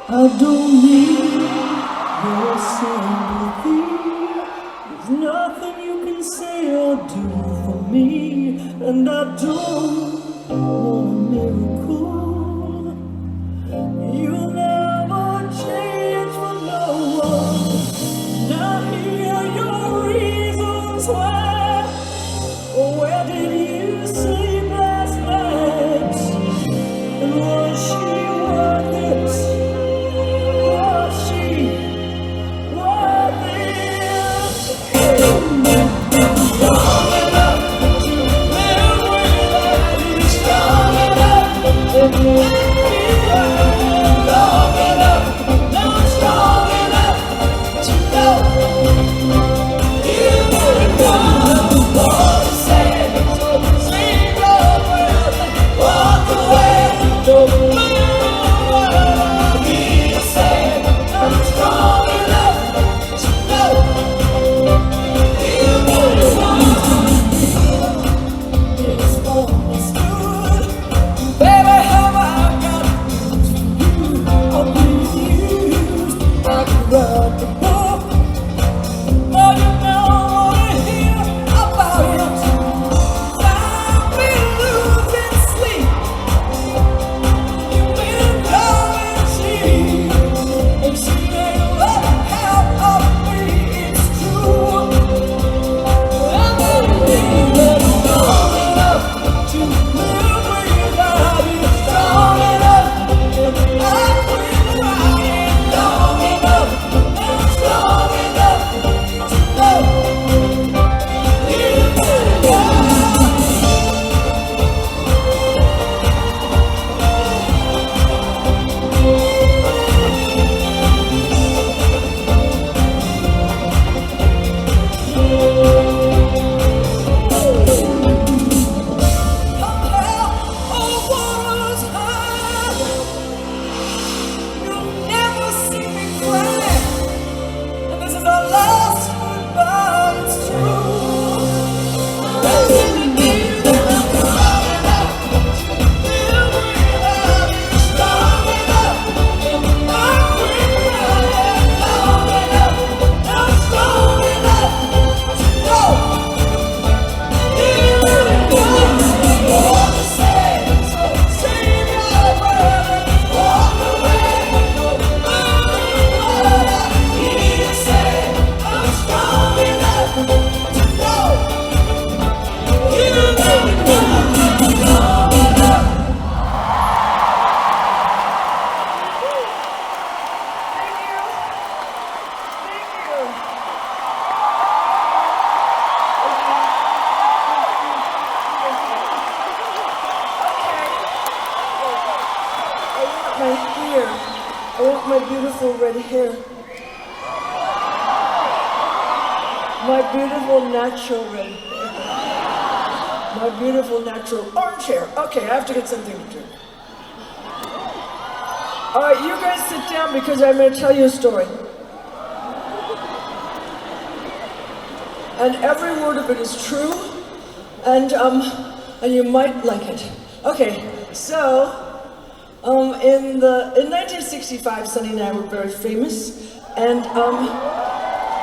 I don't need your sympathy. There's nothing you can say or do for me, and I don't want a miracle. You never change for no one. Now hear your reasons why. Where did you sleep last night? And was she worth it? Strong enough to know you wouldn't want to say my beautiful red hair. My beautiful natural red hair. My beautiful natural orange hair. Okay, I have to get something to drink. All right, you guys sit down because I'm going to tell you a story. And every word of it is true, and you might like it. Okay, so in 1965, Sonny and I were very famous, and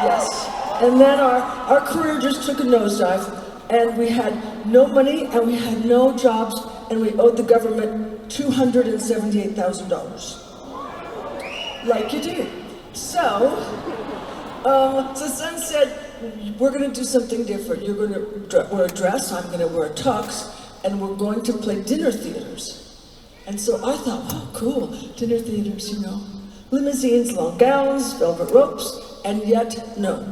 yes, and then our career just took a nosedive, and we had no money, and we had no jobs, and we owed the government $278,000. Like you do. So Son said, we're going to do something different. You're going to wear a dress, I'm going to wear a tux, and we're going to play dinner theaters. And so I thought, oh, cool, dinner theaters, you know. Limousines, long gowns, velvet ropes, and yet, no.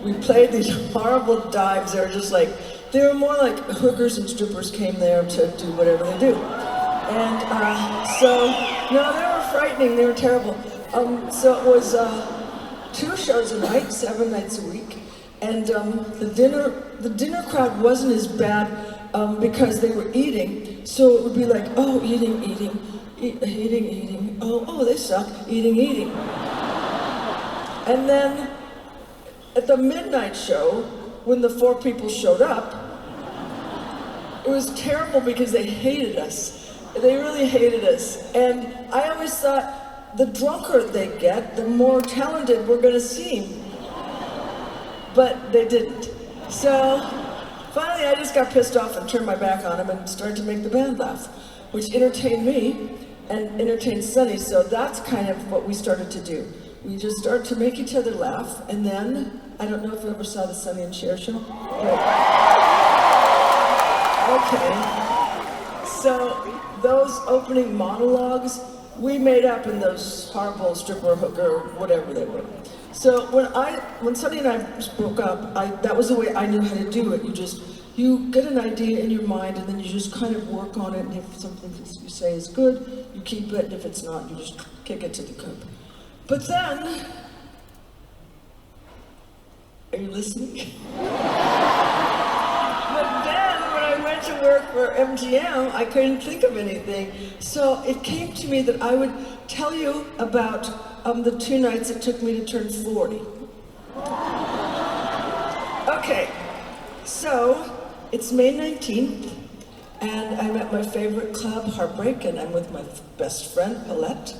We played these horrible dives. They were just like, they were more like hookers and strippers came there to do whatever they do. And so, no, they were frightening, they were terrible. So it was 2 shows a night, 7 nights a week. And the dinner crowd wasn't as bad because they were eating. So it would be like, oh, eating, oh, they suck, eating. And then at the midnight show, when the 4 people showed up, it was terrible because they hated us. They really hated us. And I always thought, the drunker they get, the more talented we're gonna seem. But they didn't. So finally I just got pissed off and turned my back on them and started to make the band laugh, which entertained me and entertained Sonny. So that's kind of what we started to do. We just started to make each other laugh, and then, I don't know if you ever saw the Sonny and Cher show. Okay. So those opening monologues, we made up in those horrible stripper, hooker, whatever they were. So when Sonny and I broke up, that was the way I knew how to do it. You get an idea in your mind, and then you just kind of work on it, and if something you say is good, you keep it, and if it's not, you just kick it to the curb. But then, are you listening? But then, when I went to work for MGM, I couldn't think of anything. So it came to me that I would tell you about the 2 nights it took me to turn 40. Okay, so it's May 19th, and I'm at my favorite club, Heartbreak, and I'm with my best friend, Paulette.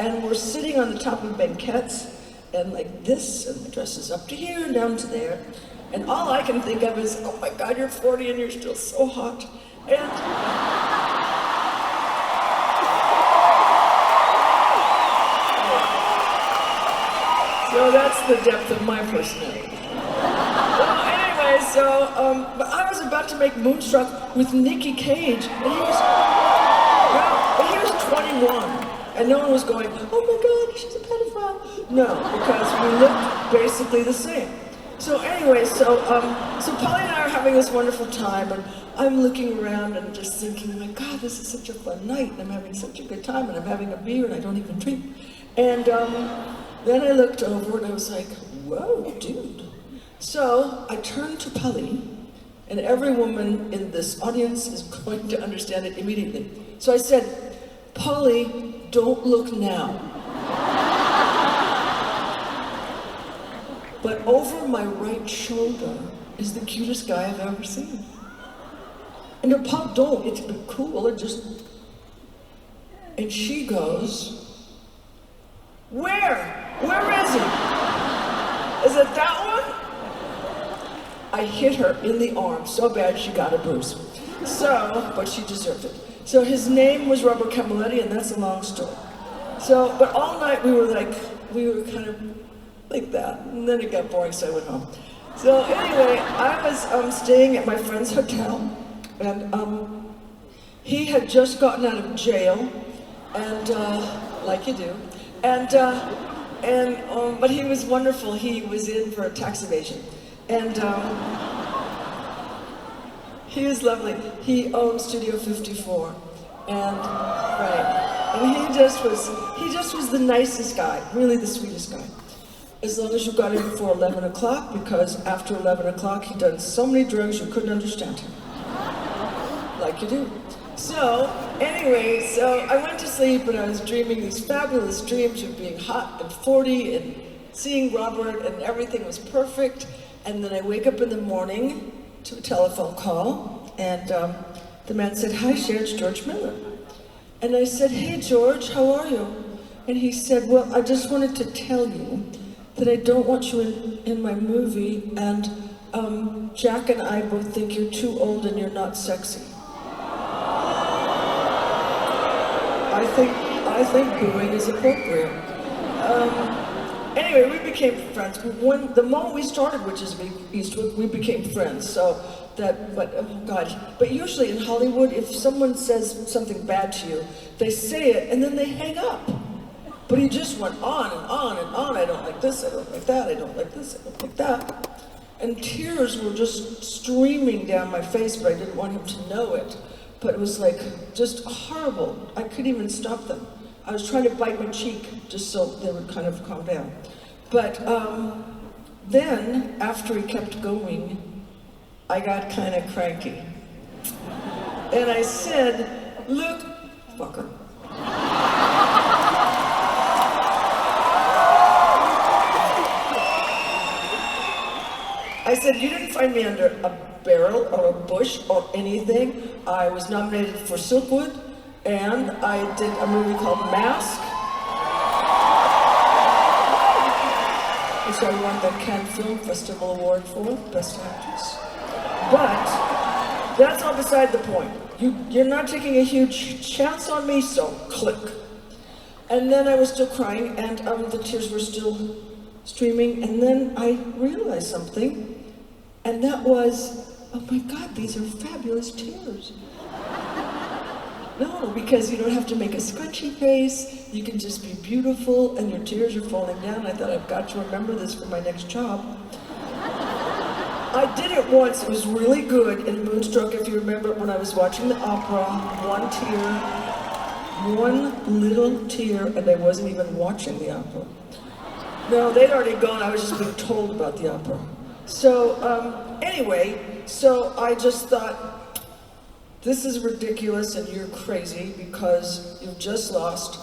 And we're sitting on the top of banquettes, and like this, and the dress is up to here and down to there. And all I can think of is, oh my God, you're 40 and you're still so hot. And so that's the depth of my personality. Well, anyway, so but I was about to make Moonstruck with Nicky Cage, and he was 21. And no one was going, oh my God, she's a pedophile. No, because we looked basically the same. So anyway, so Polly and I are having this wonderful time, and I'm looking around and just thinking, oh my God, this is such a fun night, and I'm having such a good time, and I'm having a beer, and I don't even drink. And then I looked over, and I was like, whoa, dude. So I turned to Polly, and every woman in this audience is going to understand it immediately. So I said, Polly, don't look now. But over my right shoulder is the cutest guy I've ever seen. And her Paul, don't, it's cool, it just... And she goes, where? Where is he? Is it that one? I hit her in the arm so bad she got a bruise. So, but she deserved it. So his name was Robert Camilletti, and that's a long story. So, but all night we were kind of like that, and then it got boring, so I went home. So anyway, I was staying at my friend's hotel, and he had just gotten out of jail, and like you do, but he was wonderful. He was in for tax evasion, and he was lovely. He owned Studio 54, and right. And he just was the nicest guy, really the sweetest guy. As long as you got in before 11 o'clock, because after 11 o'clock he'd done so many drugs you couldn't understand him. Like you do. So, anyway, so I went to sleep and I was dreaming these fabulous dreams of being hot and 40 and seeing Robert and everything was perfect. And then I wake up in the morning to a telephone call and the man said, "Hi, Cher, it's George Miller." And I said, "Hey, George, how are you?" And he said, "Well, I just wanted to tell you that I don't want you in my movie, and Jack and I both think you're too old and you're not sexy." I think booing is appropriate. Anyway, we became friends. The moment we started, which is Eastwood, we became friends. So but oh God. But usually in Hollywood, if someone says something bad to you, they say it and then they hang up. But he just went on and on and on. I don't like this, I don't like that, I don't like this, I don't like that. And tears were just streaming down my face, but I didn't want him to know it. But it was like just horrible. I couldn't even stop them. I was trying to bite my cheek just so they would kind of calm down. But then, after he kept going, I got kind of cranky. And I said, "Look, fucker." I said, "You didn't find me under a barrel or a bush or anything. I was nominated for Silkwood, and I did a movie called Mask, which I won the Cannes Film Festival Award for, Best Actress. But that's all beside the point. You're not taking a huge chance on me, so click." And then I was still crying, and the tears were still streaming, and then I realized something. And that was, oh my God, these are fabulous tears. No, because you don't have to make a scrunchy face, you can just be beautiful, and your tears are falling down. I thought, I've got to remember this for my next job. I did it once, it was really good in Moonstruck, if you remember, when I was watching the opera, one little tear, and I wasn't even watching the opera. No, they'd already gone, I was just being told about the opera. So, anyway, so I just thought, this is ridiculous and you're crazy because you've just lost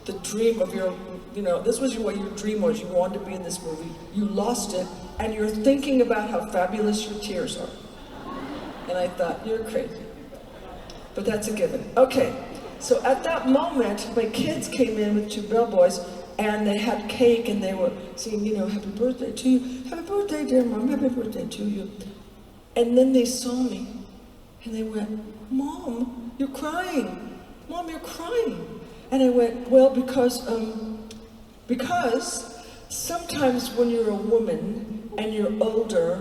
the dream of your, this was what your dream was. You wanted to be in this movie. You lost it and you're thinking about how fabulous your tears are. And I thought, you're crazy. But that's a given. Okay, so at that moment, my kids came in with two bellboys and they had cake and they were saying, "Happy birthday to you. Happy birthday, dear Mom. Happy birthday to you." And then they saw me and they went, "Mom, you're crying. Mom, you're crying." And I went, "Well, because sometimes when you're a woman and you're older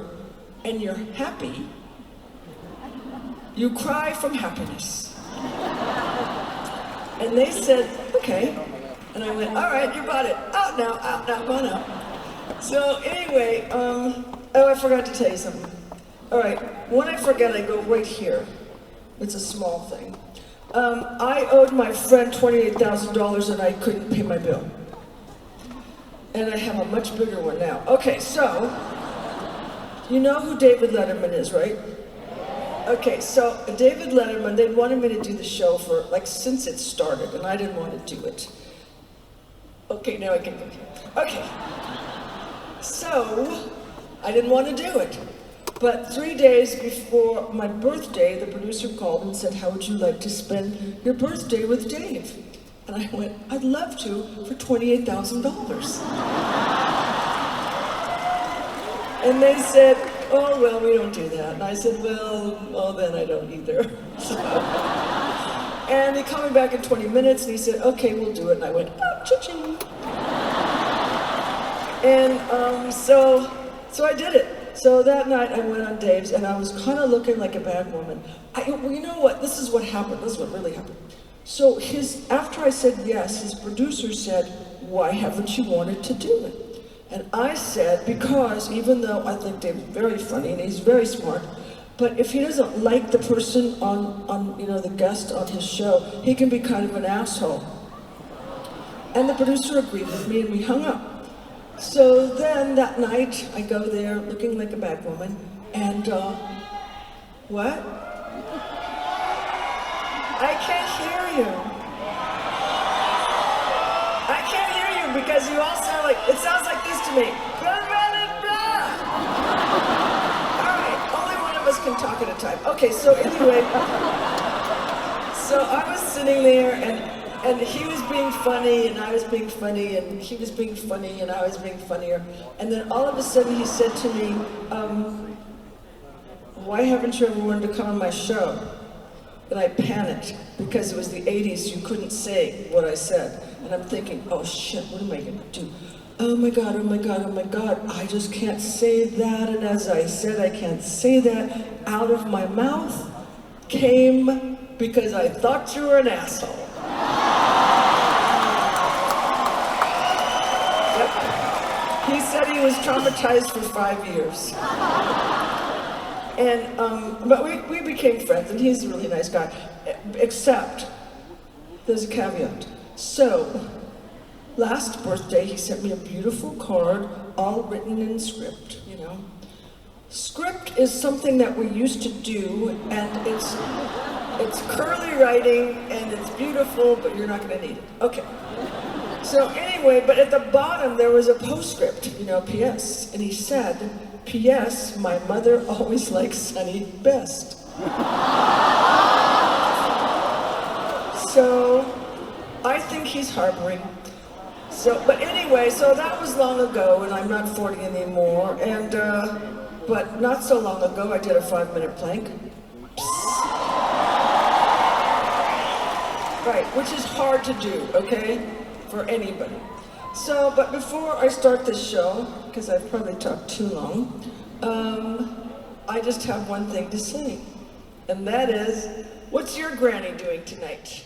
and you're happy, you cry from happiness." And they said, "Okay." And I went, "All right, you bought it. Out now, go out." So anyway, oh, I forgot to tell you something. All right, when I forget, I go right here. It's a small thing. I owed my friend $28,000 and I couldn't pay my bill. And I have a much bigger one now. Okay, so, you know who David Letterman is, right? Okay, so David Letterman, they wanted me to do the show for, since it started, and I didn't want to do it. Okay, now I can go here. Okay. So, I didn't want to do it. But 3 days before my birthday, the producer called and said, "How would you like to spend your birthday with Dave?" And I went, "I'd love to for $28,000. And they said, "Oh, well, we don't do that." And I said, well, then I don't either. So, and he called me back in 20 minutes and he said, "Okay, we'll do it." And I went, "Oh, cha-ching." And so I did it. So that night I went on Dave's and I was kind of looking like a bad woman. You know what? This is what happened. This is what really happened. So after I said yes, his producer said, "Why haven't you wanted to do it?" And I said, because even though I think Dave's very funny and he's very smart, but if he doesn't like the person on the guest on his show, he can be kind of an asshole. And the producer agreed with me and we hung up. So then that night, I go there looking like a bad woman, and what? I can't hear you. I can't hear you because you all sound like, it sounds like this to me. Blah, blah, blah, blah. All right, only one of us can talk at a time. Okay, so anyway, so I was sitting there and he was being funny and I was being funny and he was being funny and I was being funnier. And then all of a sudden he said to me, why haven't you ever wanted to come on my show? And I panicked because it was the 80s, so you couldn't say what I said. And I'm thinking, oh shit, what am I gonna do? Oh my God, oh my God, oh my God, I just can't say that. And as I said, I can't say that, out of my mouth came, because I thought you were an asshole. Yep. He said he was traumatized for 5 years. And, but we became friends, and he's a really nice guy, except there's a caveat. So, last birthday, he sent me a beautiful card, all written in script, you know. Script is something that we used to do, and it's curly writing, and it's beautiful, but you're not gonna need it. Okay. So anyway, but at the bottom, there was a postscript, you know, P.S., and he said, P.S., my mother always likes Sunny best. So, I think he's harboring. So, but anyway, so that was long ago, and I'm not 40 anymore, and, but not so long ago, I did a 5-minute plank. Right, which is hard to do, okay, for anybody. So, but before I start this show, because I've probably talked too long, I just have one thing to say, and that is, what's your granny doing tonight?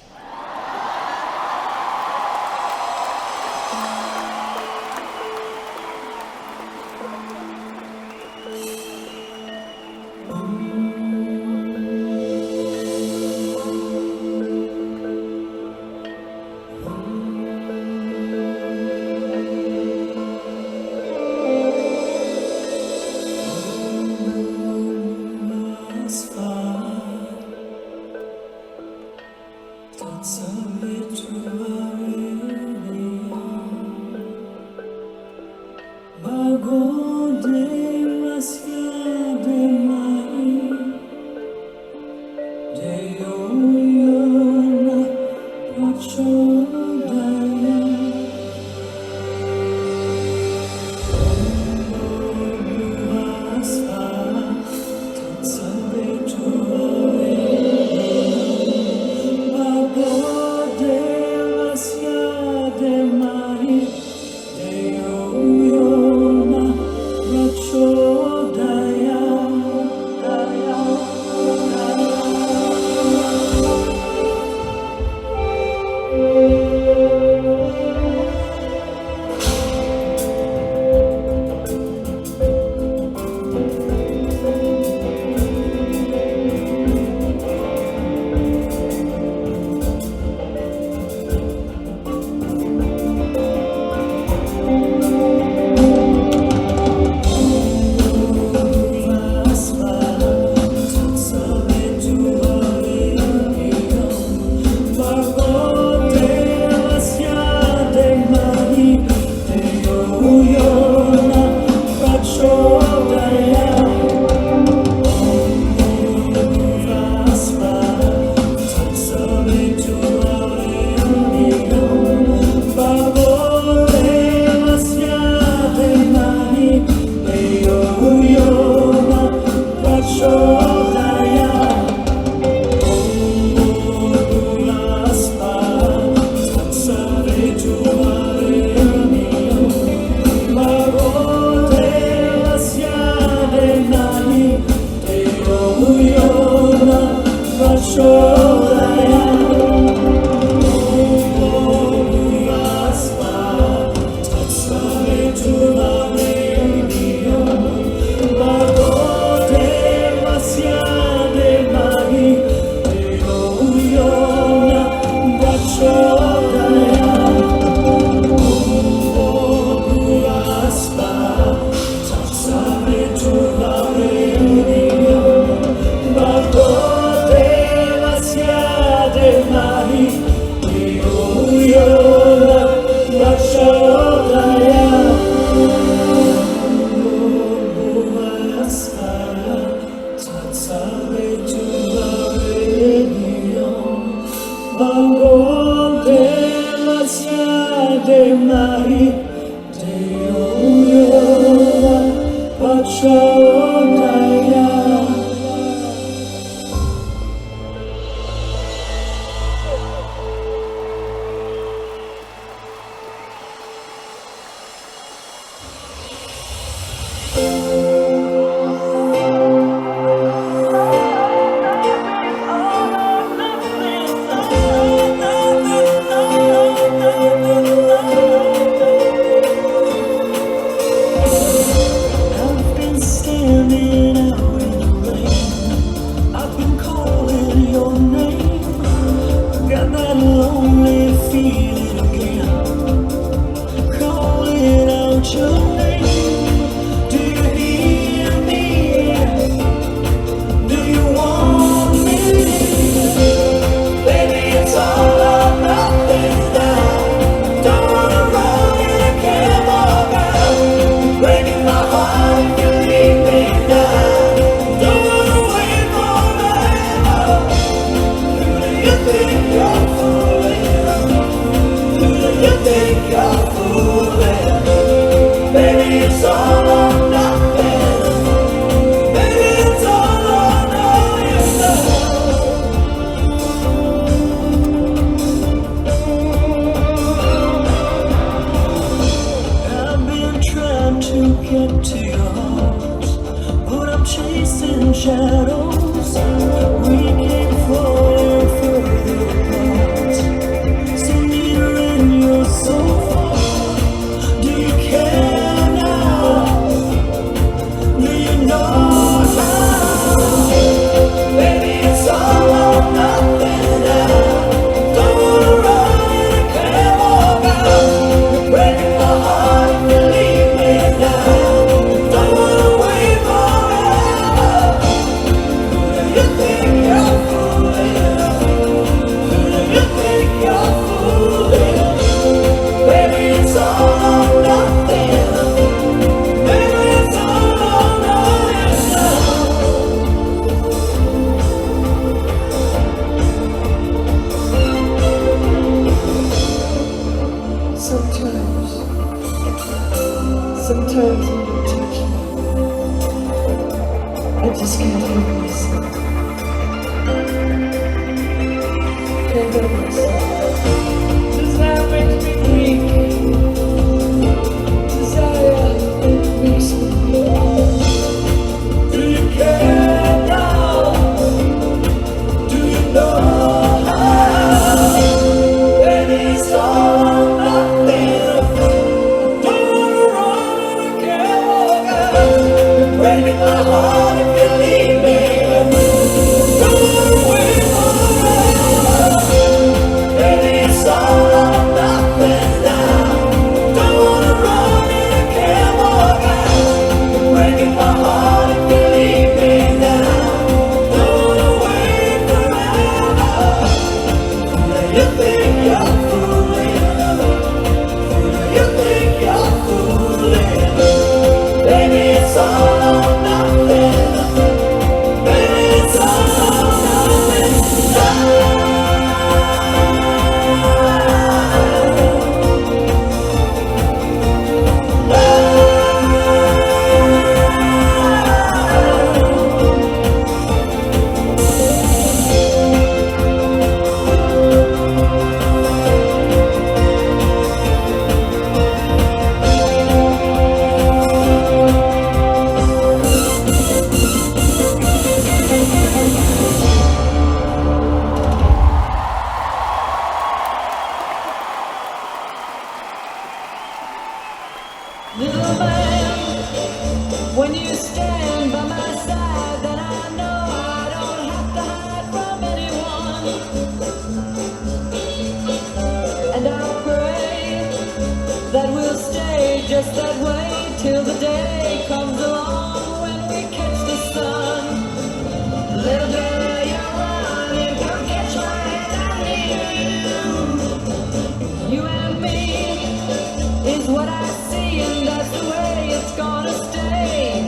It's gonna stay,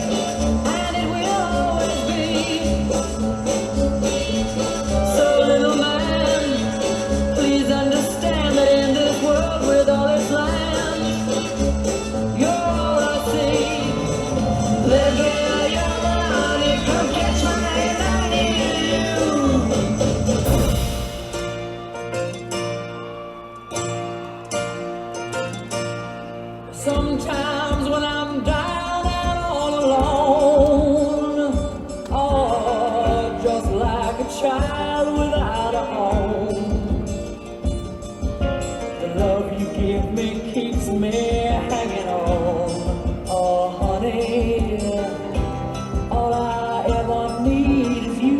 and it will always be. a child without a home. The love you give me keeps me hanging on. Oh, honey, all I ever need is you.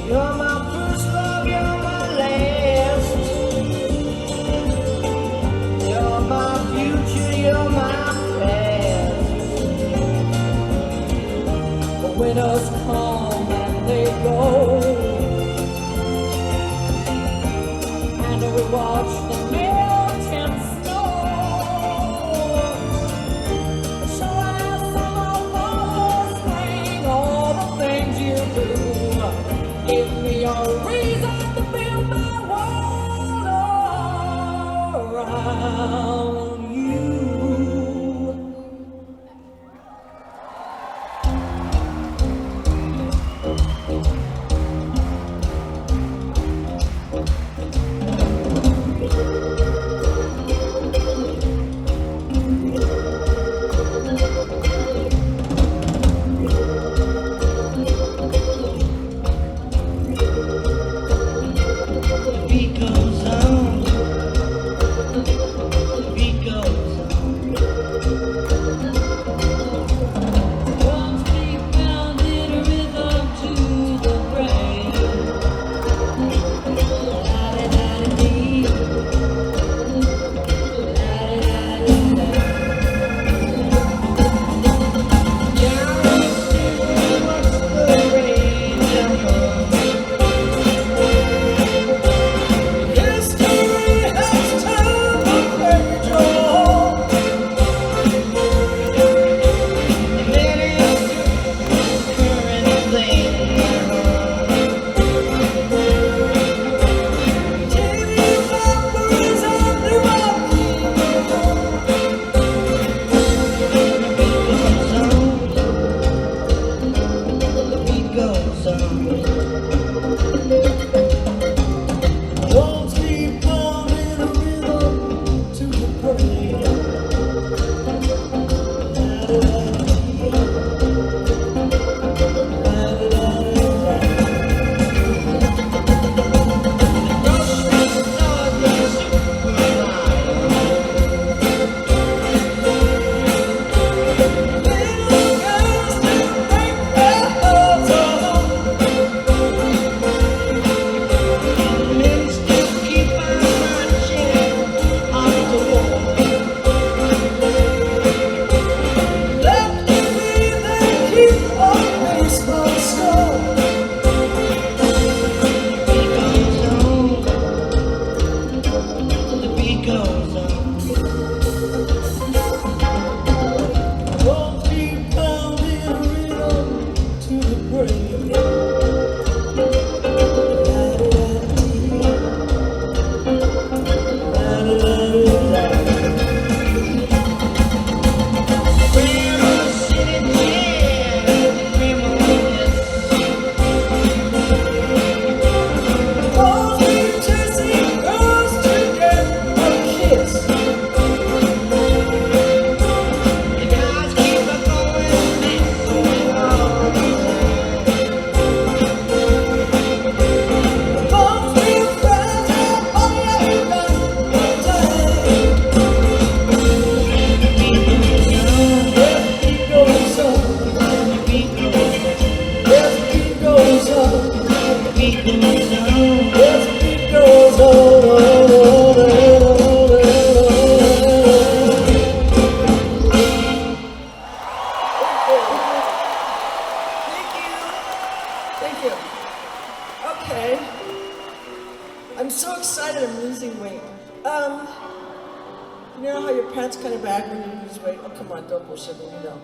You're my first love, you're my last. You're my future, you're my past. The winners come and they go, and we watch the melting snow. So I summer, fall, spring, all the things you do, give me a reason to build my world around you. You know how your pants kind of back when you lose weight? Oh, come on, don't bullshit me, you know.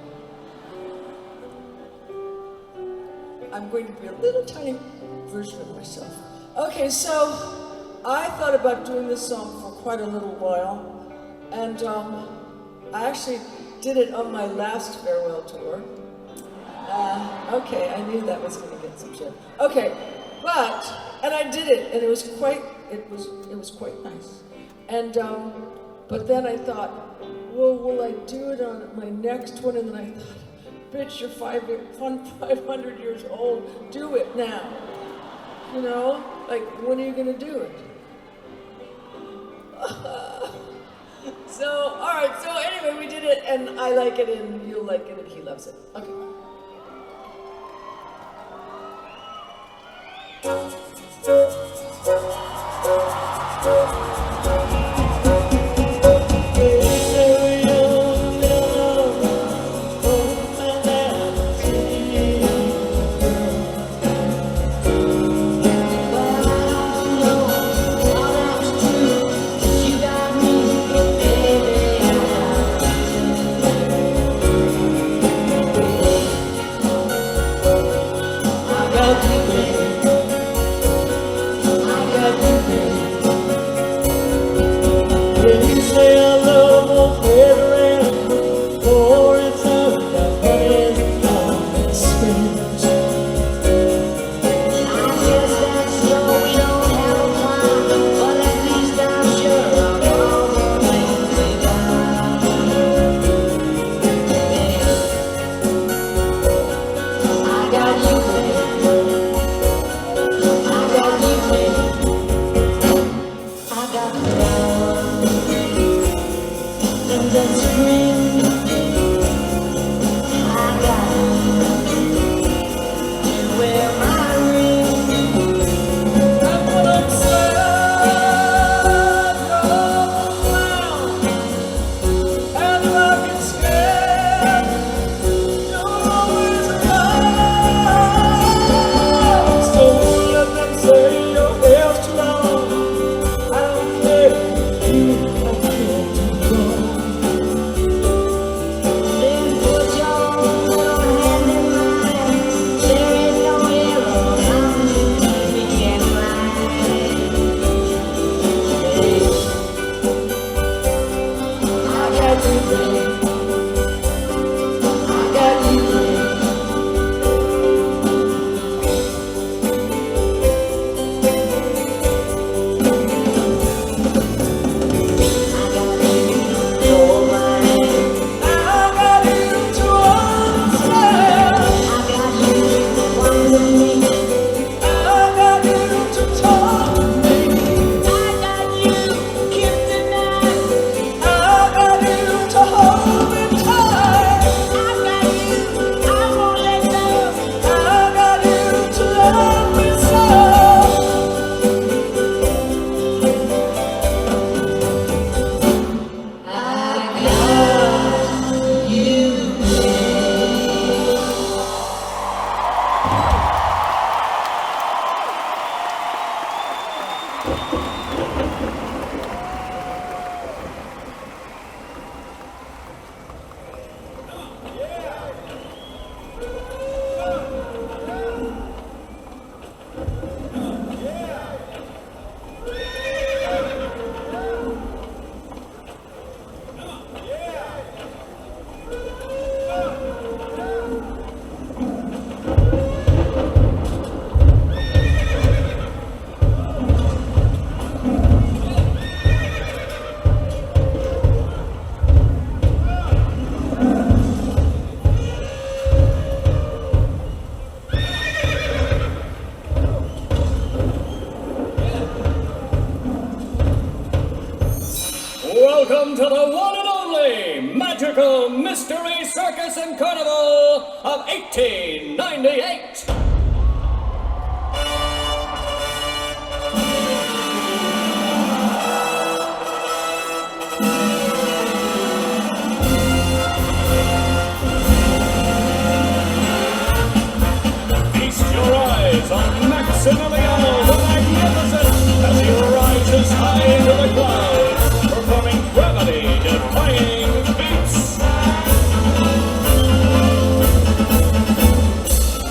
I'm going to be a little tiny version of myself. Okay, so I thought about doing this song for quite a little while, and I actually did it on my last farewell tour. Okay, I knew that was going to get some shit. Okay, and I did it, and it was quite nice. And but then I thought, well, will I do it on my next one? And then I thought, bitch, you're 500 years old. Do it now. You know, like, when are you gonna do it? So, all right. So anyway, we did it, and I like it, and you'll like it, and he loves it. Okay. Welcome to the one and only magical mystery circus and carnival of 1898. Feast your eyes on Maximiliano the Magnificent as he rises high into the clouds, performing gravity-defying feats.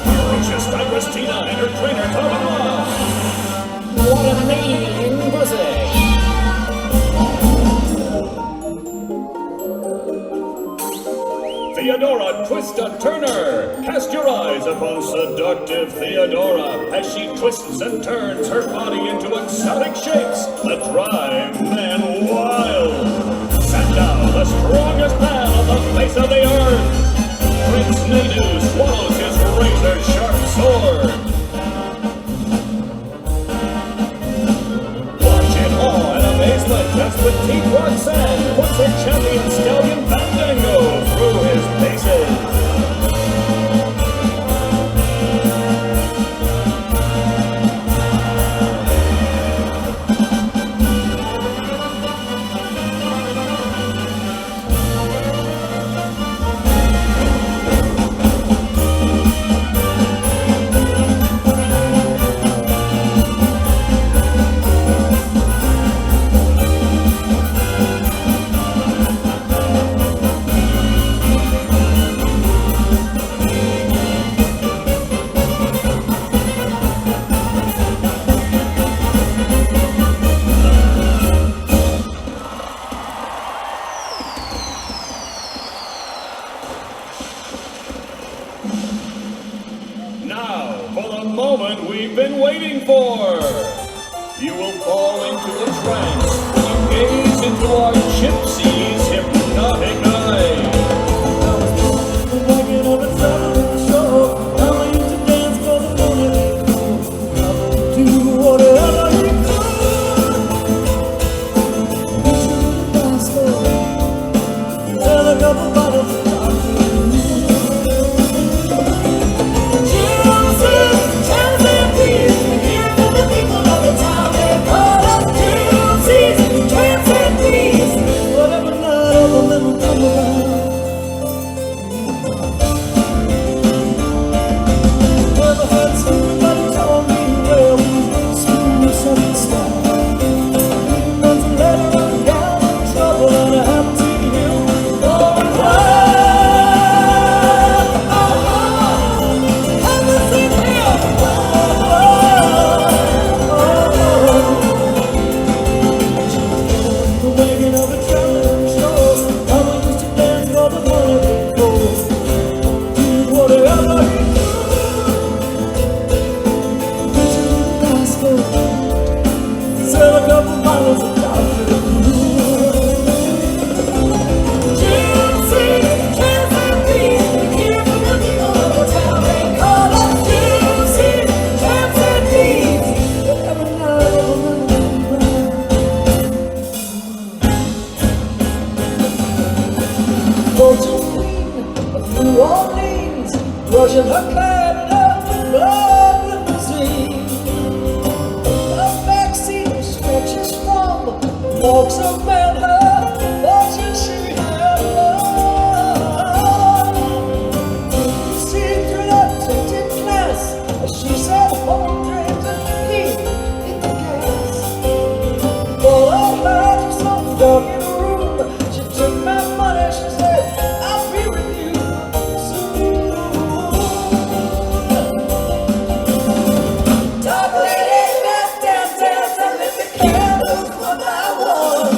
Ferocious Agrestina and her trainer Talanoa. What a mean pussy! Theodora Twista Turner. Cast your eyes upon seductive Theodora as she twists and turns her body into exotic shapes that drive men wild. Sandow, the strongest man on the face of the earth. Prince Nadu swallows his razor-sharp sword. Watch in awe and amazement as Petite Roxanne puts her champion stallion Fandango through his paces. Now, for the moment we've been waiting for. You will fall into a trance when you gaze into our gypsy's hypnotic eyes. Brushing her Canada blood with disease. The backseat stretches from walks of manhood, watching she had love. See through that tinted glass as she said, home dreams and he hit the gas. All I heard was some dog in the room. She took my money, she said, I'll be with you soon. Talk lady, dance, dance, dance, and let the candles one by one.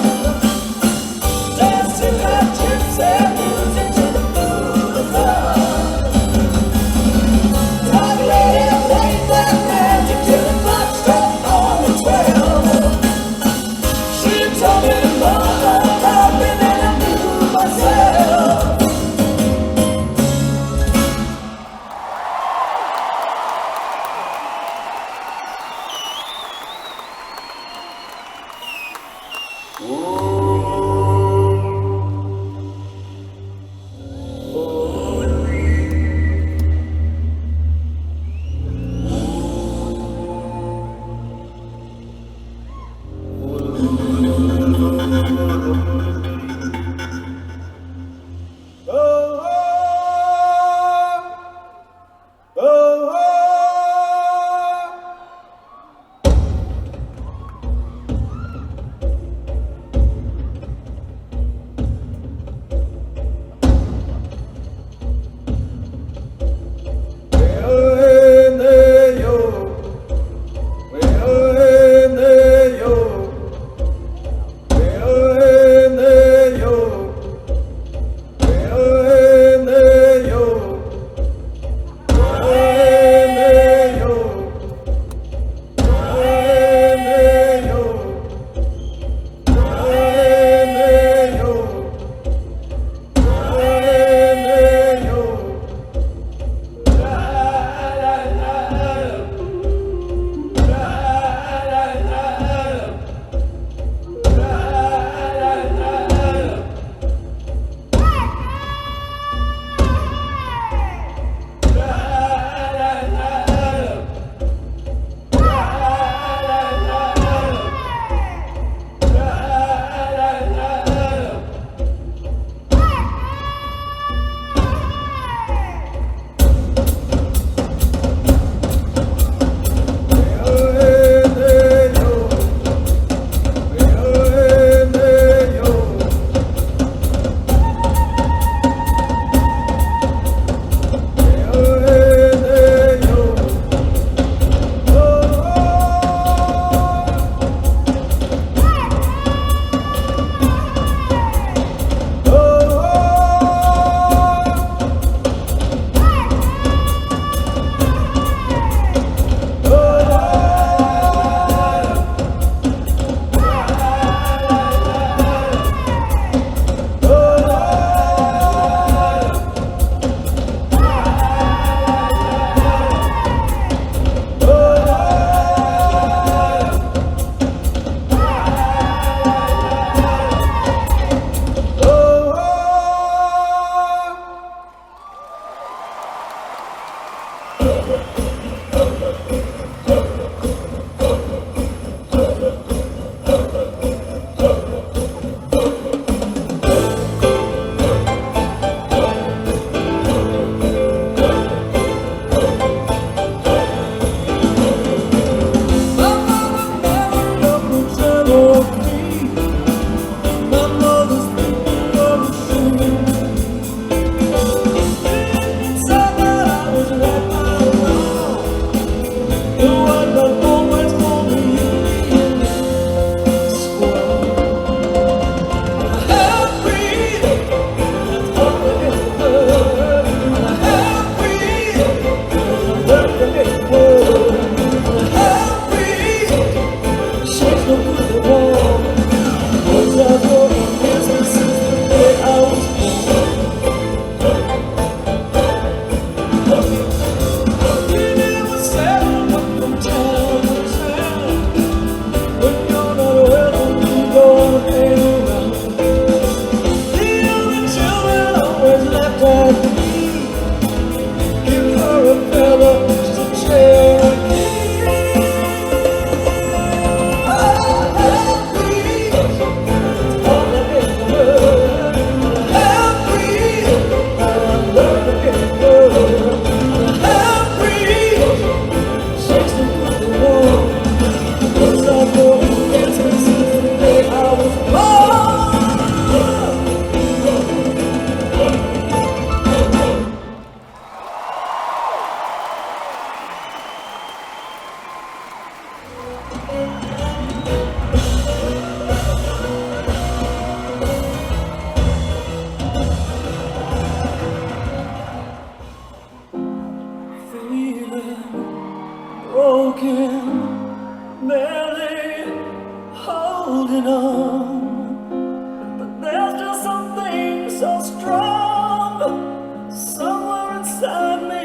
broken, barely holding on. But there's just something so strong somewhere inside me.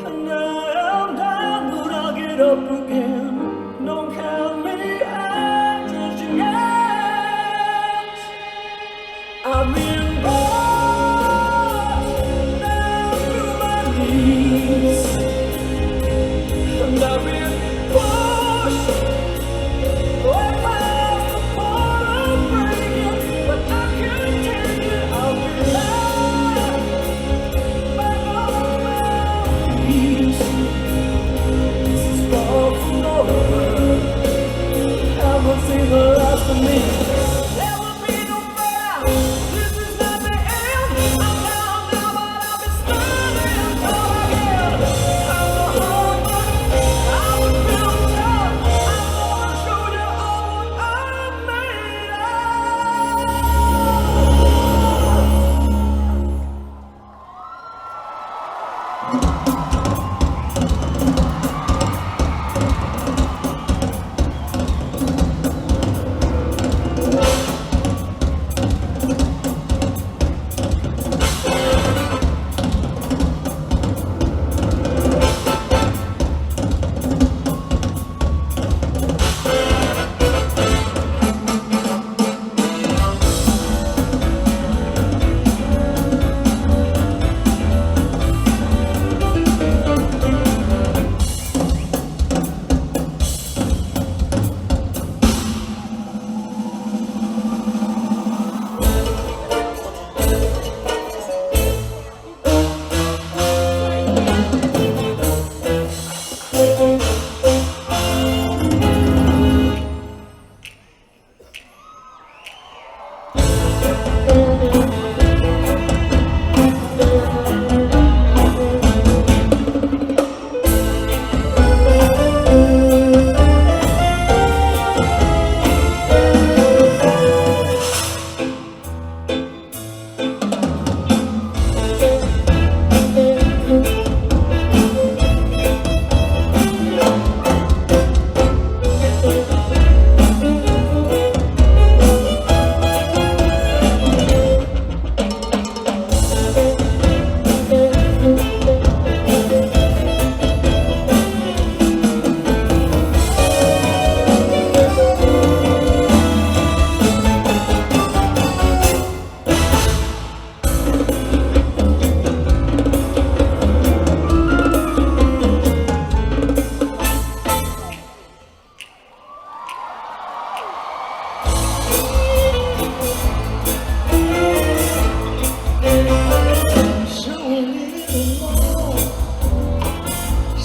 And now I'm down, but I'll get up again. Don't count me out just yet. I've been brought down to my knees, and I've been pushed way past the point of breaking, but I can't take it. I'll be lying back on my knees. This is far from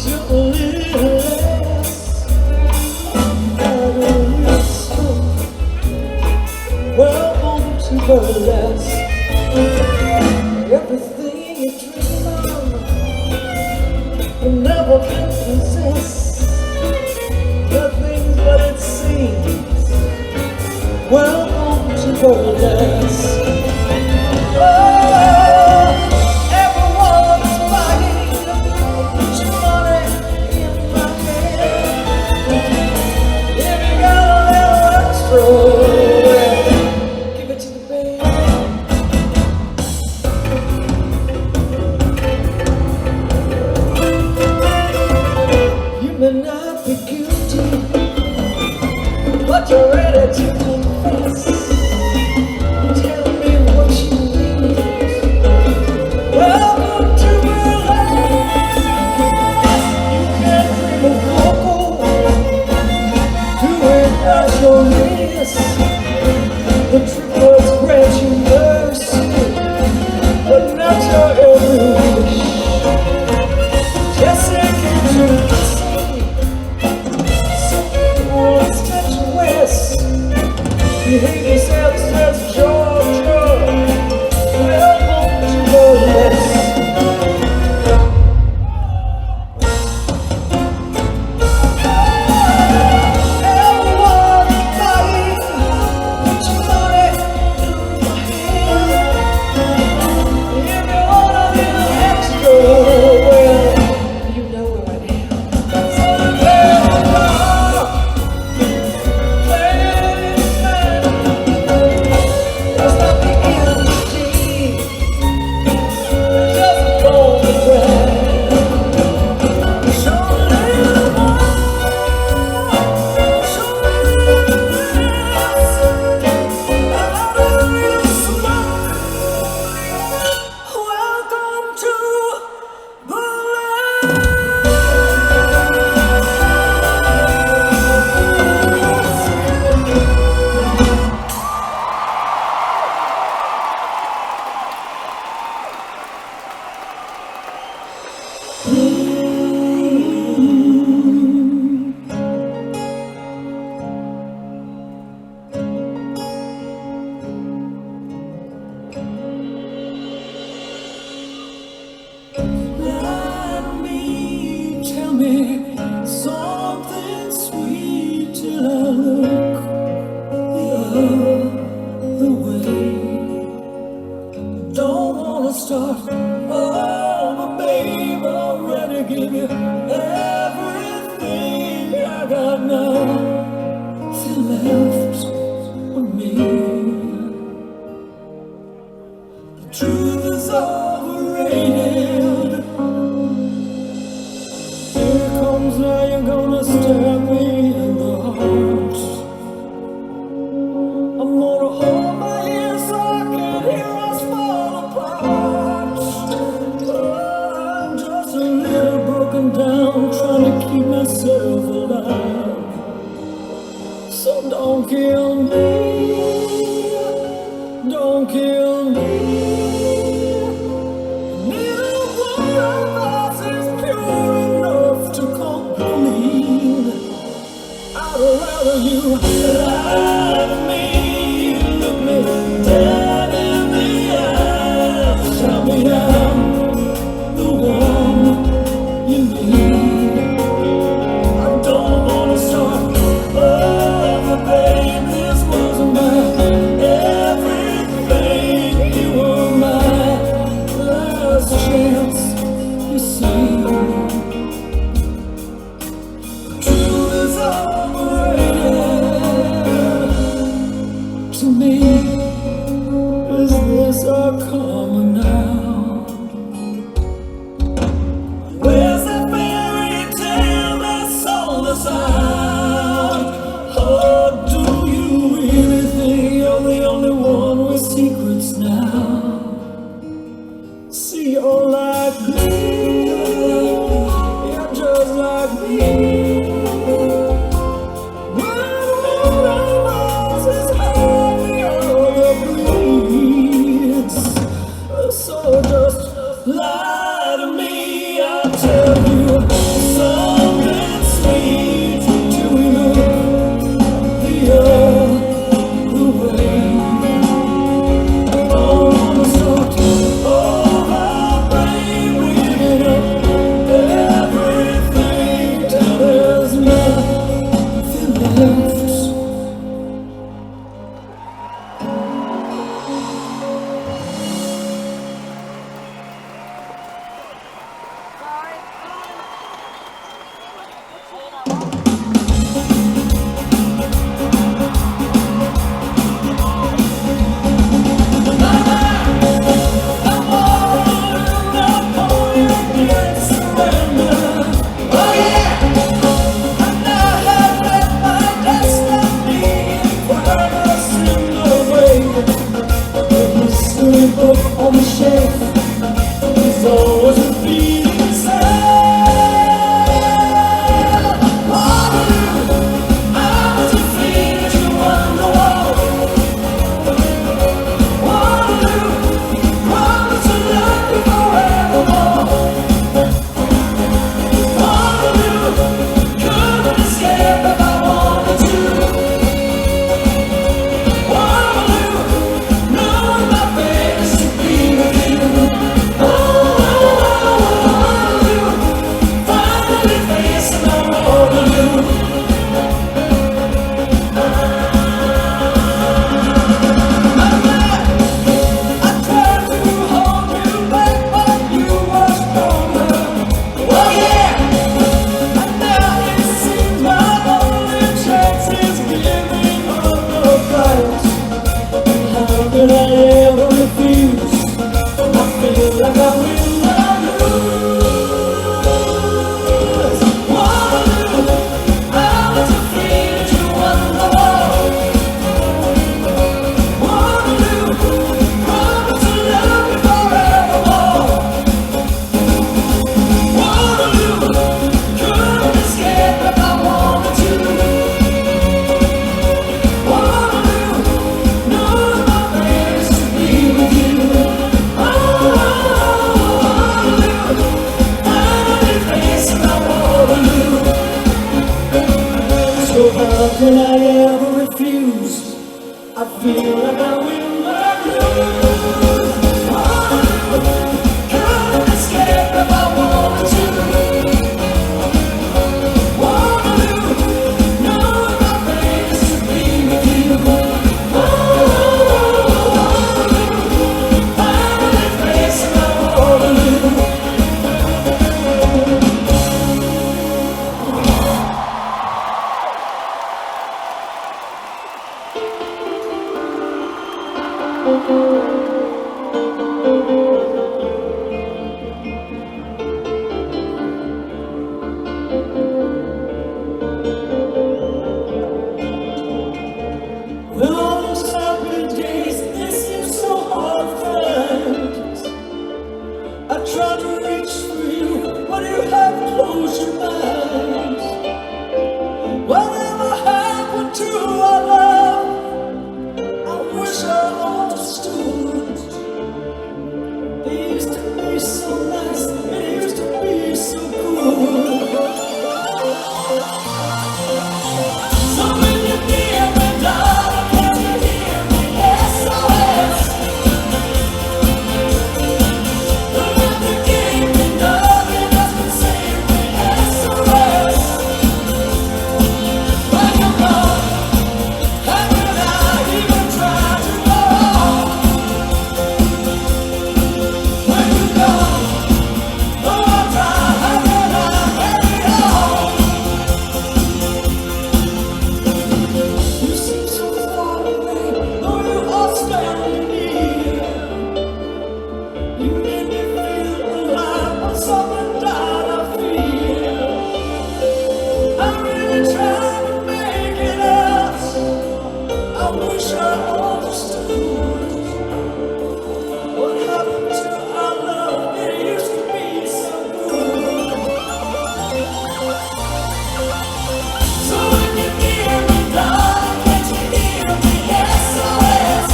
to a little less. Out of your smoke, welcome to burlesque. Everything you dream of, you never can possess. Nothing's what it seems. Welcome to burlesque. Oh, everyone's fighting. Put your money in my hand. If you got a little extra, well, give it to the band. You may not be guilty, but you're ready to confess. Tell me what you need. Welcome to burlesque. You can dream of vocal, do it at your risk. The triplets grant you mercy, but not your every wish. Just take it to the behave yourself, says Georgia. Welcome to burlesque. Everyone's fighting. Put your money in my hand. If you want a little extra, well, you know where I am. So something sweet till I look the other way. Don't wanna start, oh, but babe, I'm ready to give you everything I got now. Feel left with me. The truth is overrated. Now you're gonna stab me in the heart. I'm gonna hold my ears so I can hear us fall apart. I'm just a little broken down, trying to keep myself alive. So don't kill me, don't kill me. You lie to me, look me dead in the eyes. Tell me I'm the one you need. I don't wanna start over, babe. This wasn't my everything. You were my last chance, you see. True as always. But when I ever refuse, I feel like I win my blues. Can't escape if I want to. Want to know my face to be with you. Finally facing my Waterloo. With all those happy days, they seem so hard to find. I try to reach for you, but you have closed your eyes. Whatever happened to our love, I wish I understood. It used to be so nice, it used to be so good. So when you hear me, darling, can you hear me? SOS. The love you gave me, nothing else can save me. SOS. When you're gone, how could I even try to go on? When you're gone, though I try, how can I carry on? You seem so far away, though you are standing near. You made me feel alive, but something died of fear. I really tried to make it up. I wish I understood what happened to our love. It used to be so good. So when you hear me, darling, can't you hear me? SOS.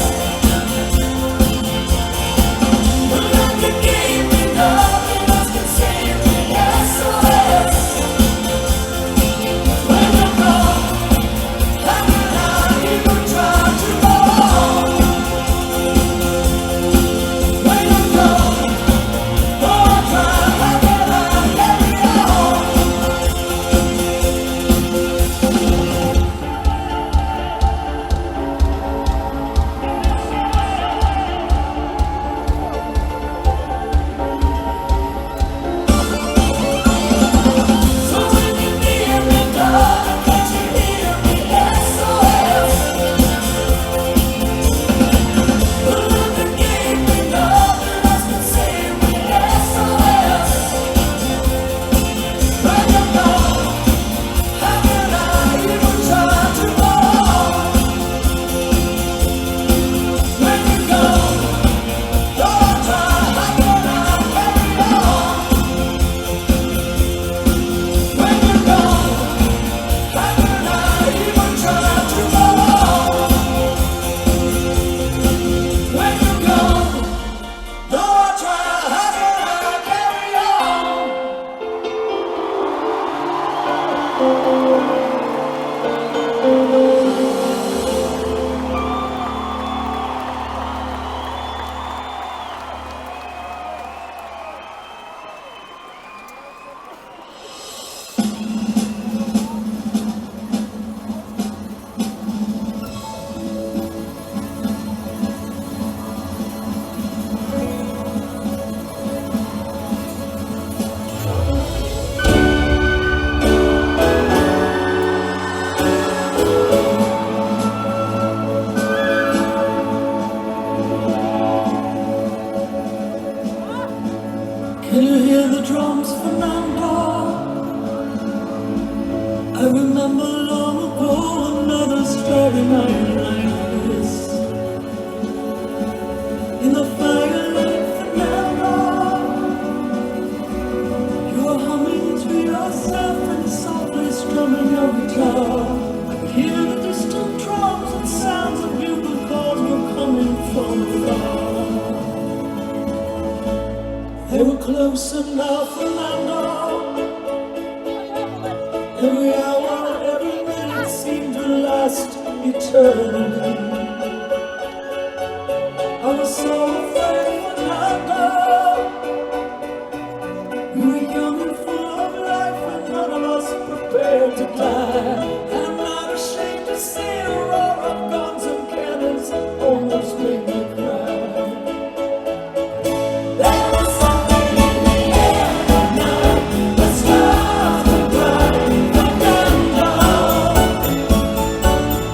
The love you gave me, nothing else can save me. SOS. When you're gone, how can I even try to go on? When you're gone, though I try, how can I carry on? So when you hear me, darling, can't you hear me? SOS. The love you gave me, nothing else can save me. SOS. When you're gone, how can I even try to go on? When you're gone, though I try, how can I carry on? When you're gone, how can I even try to go on? When you're gone, though I try, how can I carry on? Can you hear the drums, Fernando? I remember long ago another starry night like this. In the firelight, Fernando, you were humming to yourself and softly strumming your guitar. I could hear the distant drums and sounds of bugle calls were coming from afar. They were closer now, Fernando. Every hour, every minute seemed to eternally. I was so afraid when I died. We were young and full of life, and none of us prepared to die. And I'm not ashamed to say a roar of guns and cannons almost made me cry. There was something in the air that night. The stars were bright, the candle.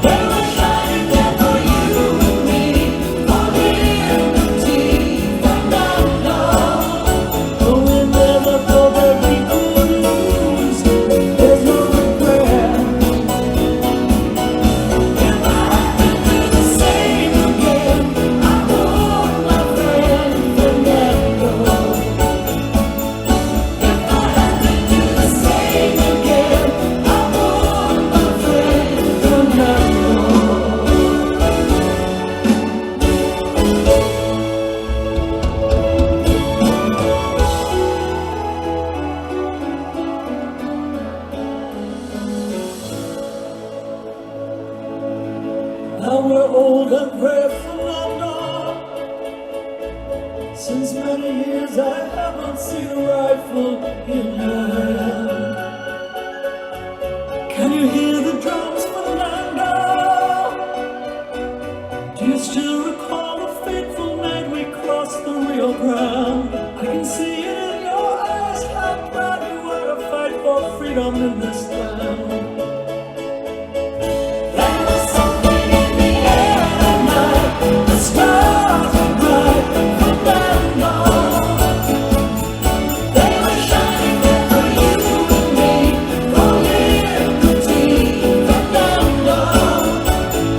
They were shining there for you and me, for liberty, for love. Though we never thought that we could lose, there's no regret. If I had to do the same again, I would, my friend, Fernando. If I had to do the same again, I would, my friend, Fernando. Now we're old and gray, Fernando. Since many years I haven't seen a rifle in your hand. Can you hear the drums, Fernando? Do you still recall the fateful night we crossed the Rio Grande? I can see it in your eyes, how proud you were to fight for freedom in this land. There was something in the air that night. The stars were bright, Fernando. They were shining there for you and me, for liberty, Fernando.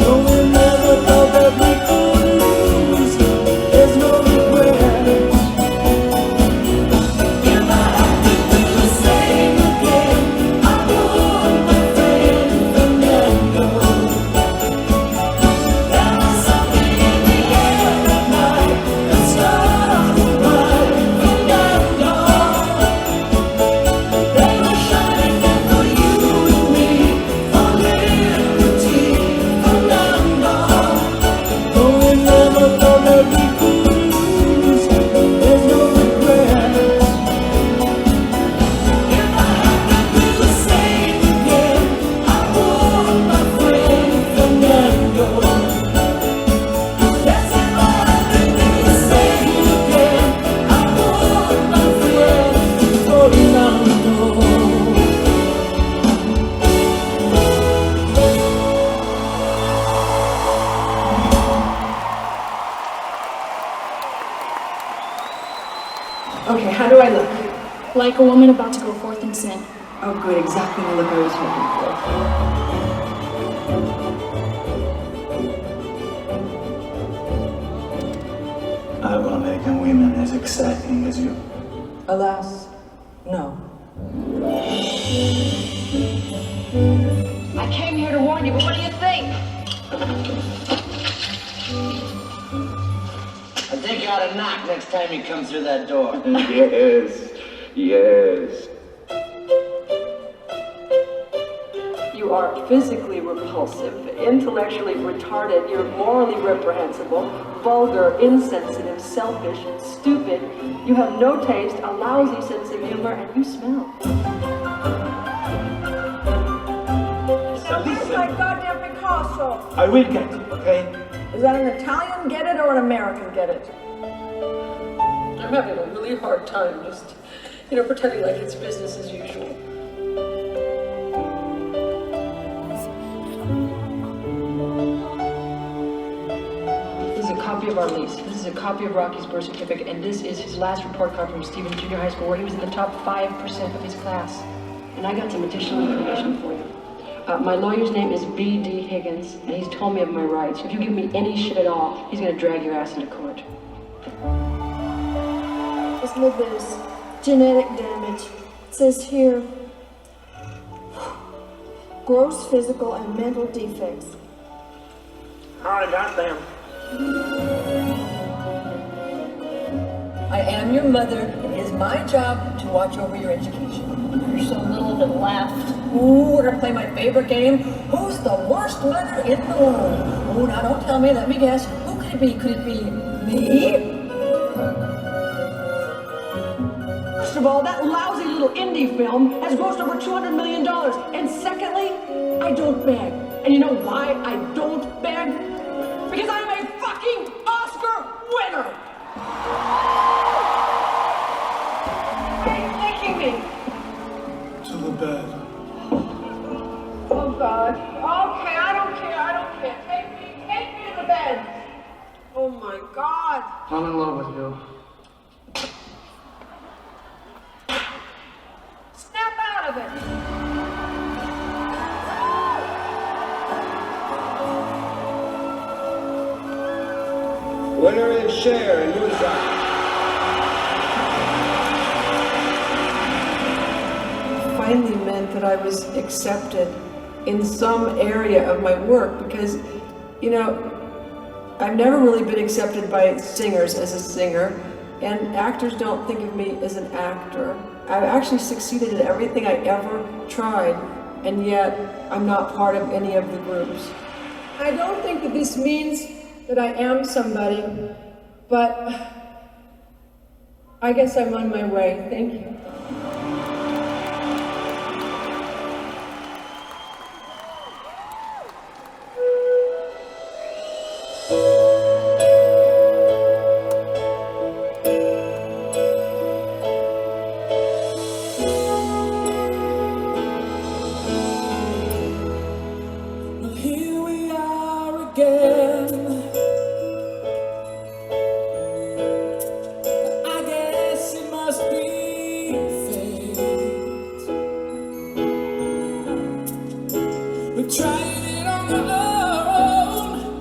Though we never thought that we could lose, there's no regret. If I had to do the same again, I would, my friend Fernando. There was something in the air that night. The stars were bright, Fernando. They were shining there for you and me, for liberty, Fernando. Though we never thought that we could lose, there's no regret. If I had to do the same again, I would, my friend Fernando. Yes, if I had to do the same again, I would, my friend Fernando. Okay, how do I look? Like a woman about to go forth in sin. Oh, good, exactly the look I was hoping for. I will make a woman as exciting as you. Alas, no. I came here to warn you, but what do you think? I think you ought to knock next time you come through that door. Yes, yes. You are physically repulsive, intellectually retarded, you're morally reprehensible, vulgar, insensitive, selfish, stupid. You have no taste, a lousy sense of humor, and you smell. This is my goddamn Picasso. I will get it, okay? Is that an Italian get it or an American get it? I'm having a really hard time just, pretending like it's business as usual. This is a copy of our lease. This is a copy of Rocky's birth certificate, and this is his last report card from Stevens Junior High School, where he was in the top 5% of his class. And I got some additional information for you. My lawyer's name is B.D. Higgins, and he's told me of my rights. If you give me any shit at all, he's gonna drag your ass into court. Just look at this. Genetic damage. It says here, gross physical and mental defects. I got them. I am your mother. It is my job to watch over your education. There's so little of it left. Ooh, we're gonna play my favorite game. Who's the worst winner in the world? Ooh, now don't tell me, let me guess. Who could it be? Could it be me? First of all, that lousy little indie film has grossed over $200 million. And secondly, I don't beg. And you know why I don't beg? Because I'm a fucking Oscar winner! Why are you taking me? To the bed. Oh, God. Okay, I don't care. Take me to the bed. Oh, my God. I'm in love with you. Snap out of it. Winner is Cher in Moonstruck. Finally meant that I was accepted in some area of my work because, you know, I've never really been accepted by singers as a singer, and actors don't think of me as an actor. I've actually succeeded in everything I ever tried, and yet I'm not part of any of the groups. I don't think that this means that I am somebody, but I guess I'm on my way. Thank you. Here we are again. I guess it must be fate. We tried it on our own,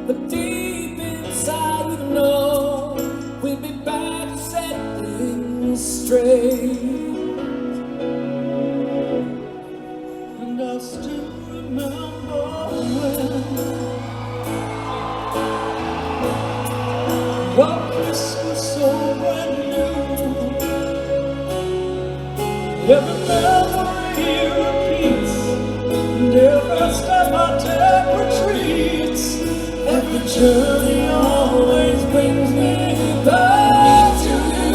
but deep inside we know we'd be back to set things straight. And I still remember when Christmas so brand new. Every memory repeats, and every step I take retreats. Every journey always brings me back to you.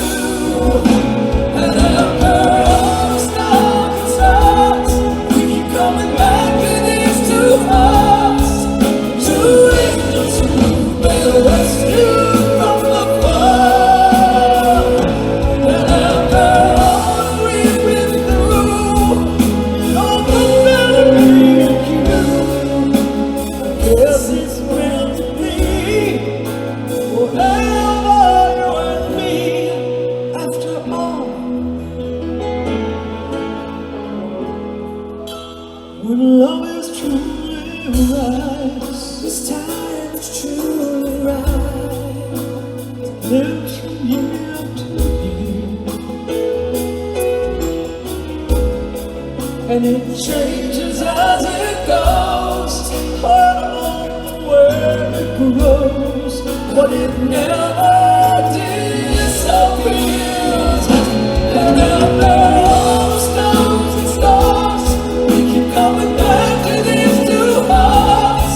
And after all the storms and stars, we keep coming back to these two hearts, two angels who will rescue from the fall. And after all we've been through, no one better than you. I guess it's meant to be, forever you and me. After all, when love is truly right, this time it's truly right. Lives from year to year, and it changes as it goes. I don't know where it grows, but it never disappears. And after all the stones and stars, we keep coming back to these two hearts,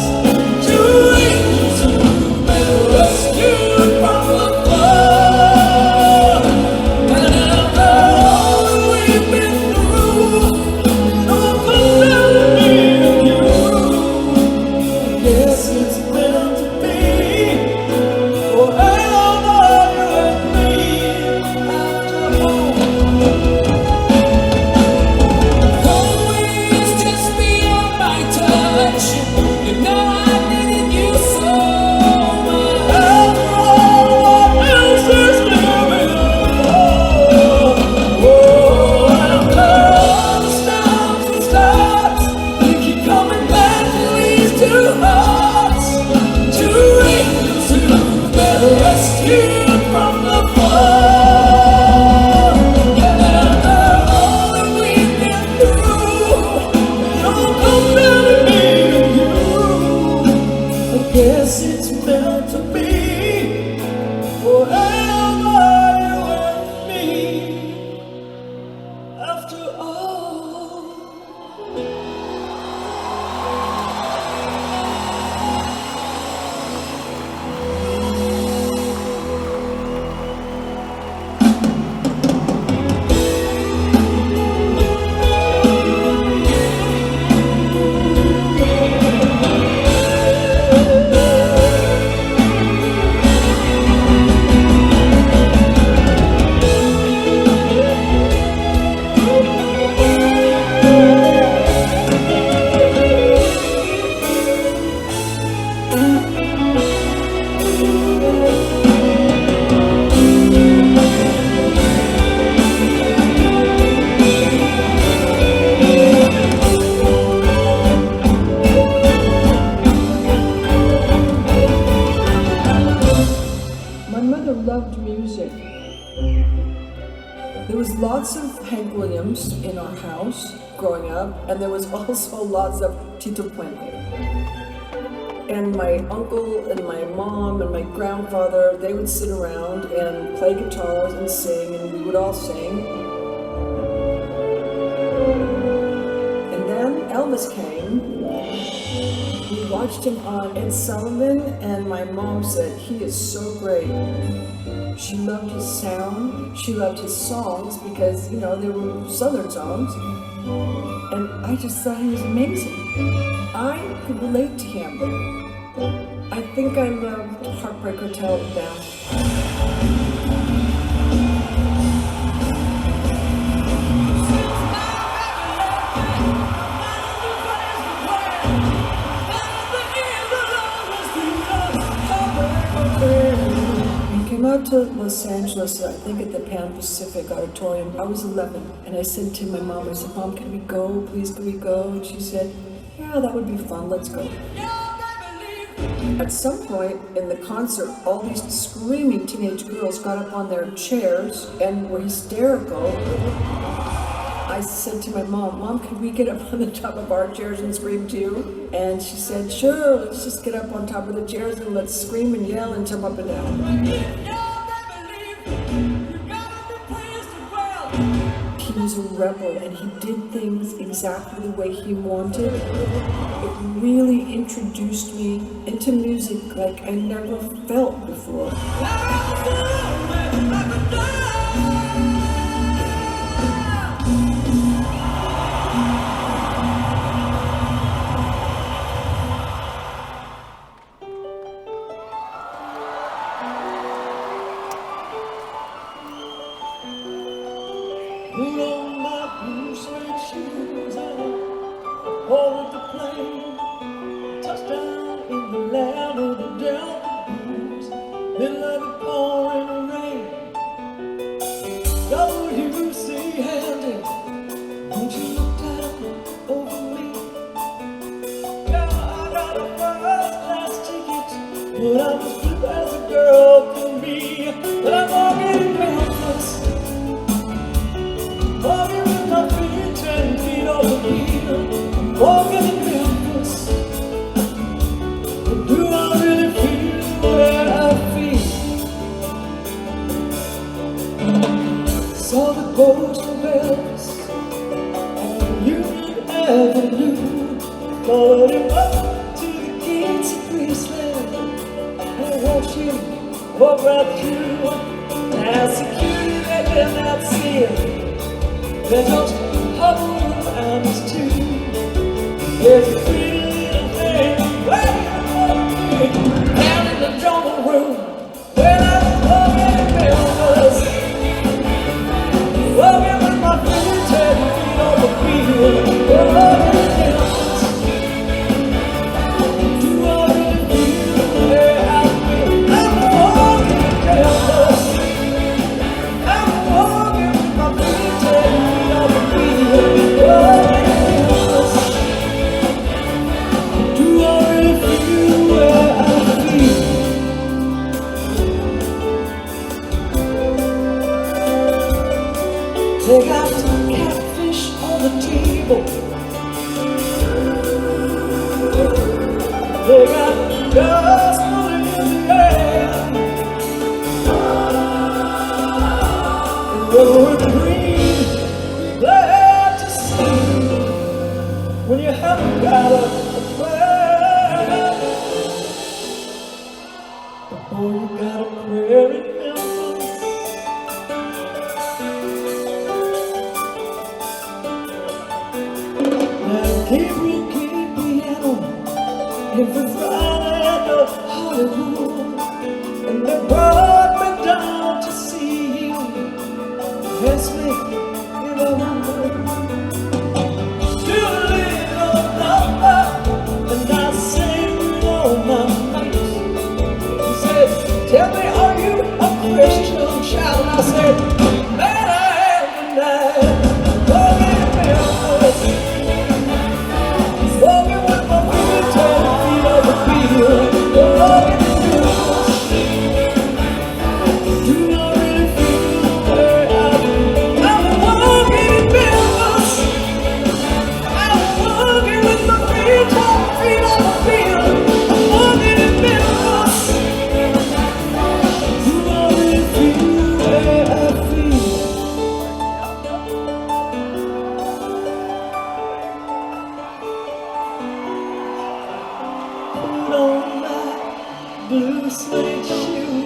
two angels who've been rescued from the fall. And after all we've been through, no one ever needed you. Yes, it's meant to be, forever you and me. Hank Williams in our house growing up, and there was also lots of Tito Puente. And my uncle and my mom and my grandfather, they would sit around and play guitars and sing, and we would all sing. And then Elvis came. We watched him on Ed Sullivan, and my mom said, he is so great. She loved his sound, she loved his songs because, you know, they were Southern songs. And I just thought he was amazing. I could relate to him. I think I loved Heartbreak Hotel the best. I came out to Los Angeles, I think at the Pan Pacific Auditorium. I was 11, and I said to my mom, I said, Mom, can we go? Please, can we go? And she said, yeah, that would be fun, let's go. At some point in the concert, all these screaming teenage girls got up on their chairs and were hysterical. I said to my mom, Mom, can we get up on the top of our chairs and scream too? And she said, sure, let's just get up on top of the chairs and let's scream and yell and jump up and down. He was a rebel and he did things exactly the way he wanted. It really introduced me into music like I never felt before. Put on my blue suede shoes and I boarded the plane. Touchdown in the land of the Delta Blues, middle of the pouring rain. WC Handy, won't you look down over me? Yeah, I got a first class ticket, but I'm as blue as a girl can be. But I'm walking in Memphis. Walking with my feet 10 feet off the field, walking in Memphis. But do I really feel the way I feel? Saw the ghost of Elvis on Union Avenue, followed him up to the gates of Graceland, and I watched him walk right through. Now security let them not see him. They're just hovering around us too. There's a pretty little thing waiting for me down in the jungle room when I was walking in Memphis, walking with my feet 10 feet on the field, walking in Memphis. Do I really feel the way I feel? I'm walking in Memphis. I'm walking with my feet 10 feet. Do I really feel where I feel? They got some catfish on the table. They got dust in the air. And we're green, glad to see when you haven't got a prayer. But boy, you got a prayer in Memphis. Now Gabriel played piano every Friday at Hollywood, and they brought me down to see him. Yes, me, you know my word. Still a little number, and I sing with all my might. He said, tell me, are you a Christian child? And I said, man, I am tonight. Walking in Memphis, walking with my feet 10 feet on the field, walking in Memphis. blue suede shoes.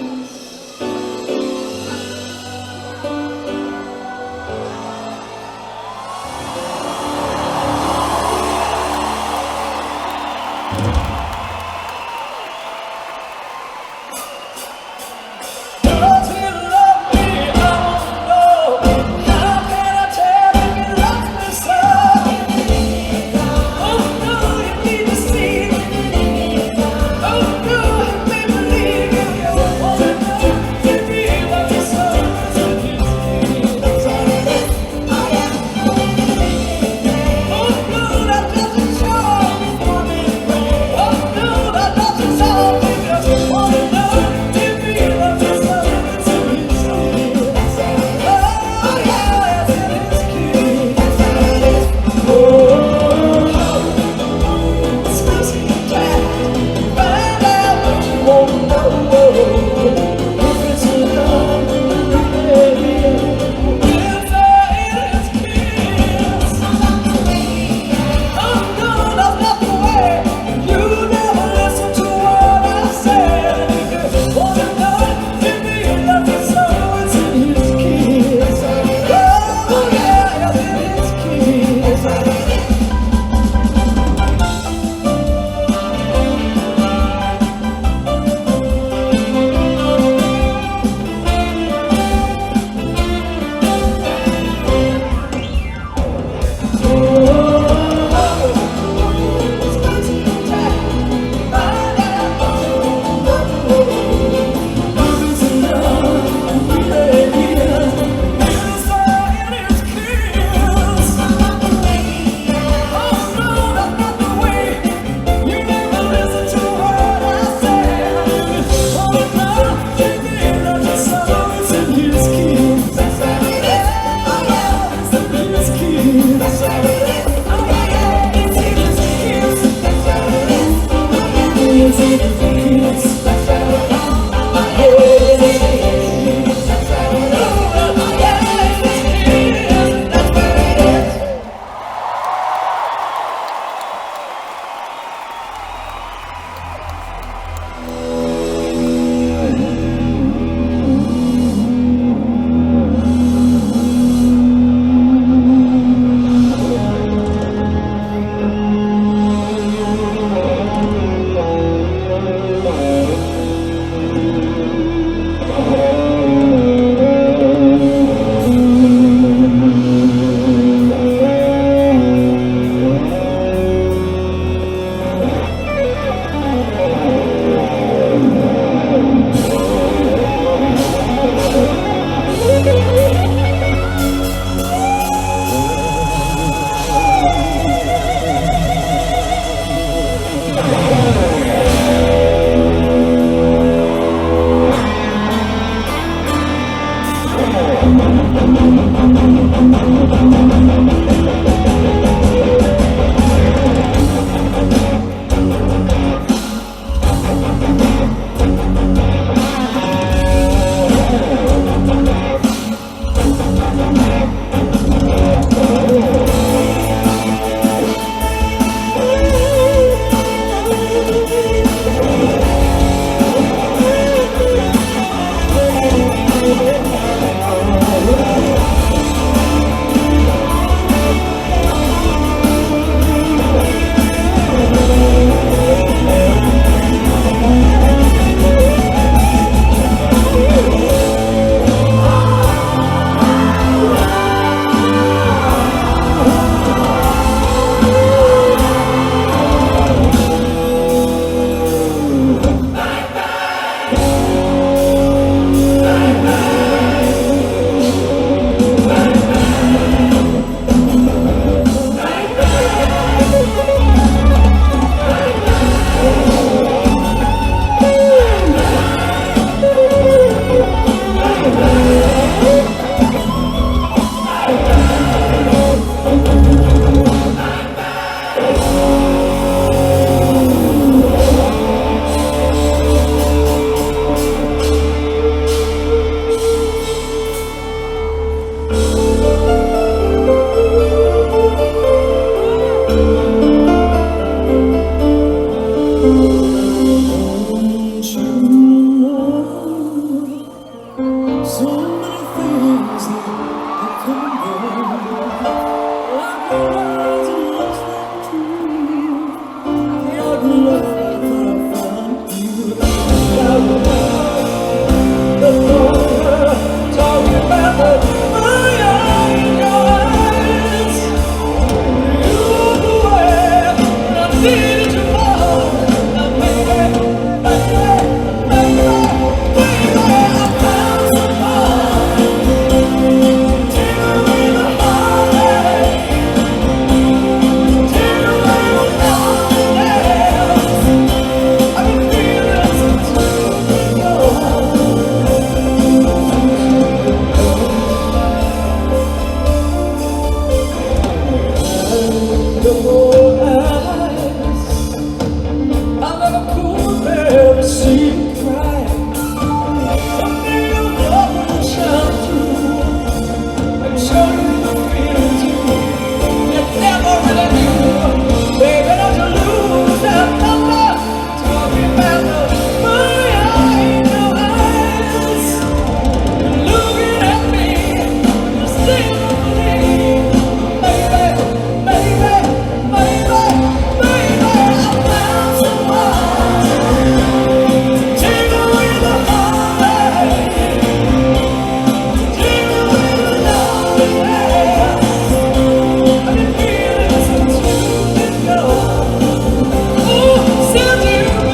Oh, your eyes. I never could bear to see you cry. Someday your love will shine through and show you the feeling too. You never really knew, baby, don't you lose that number. Talking about the fire in your eyes. Looking at me, you see me, baby, baby, baby, baby. I found someone to take away the heartache, to take away the loneliness. I've been feeling since you've been gone. Oh, since you've been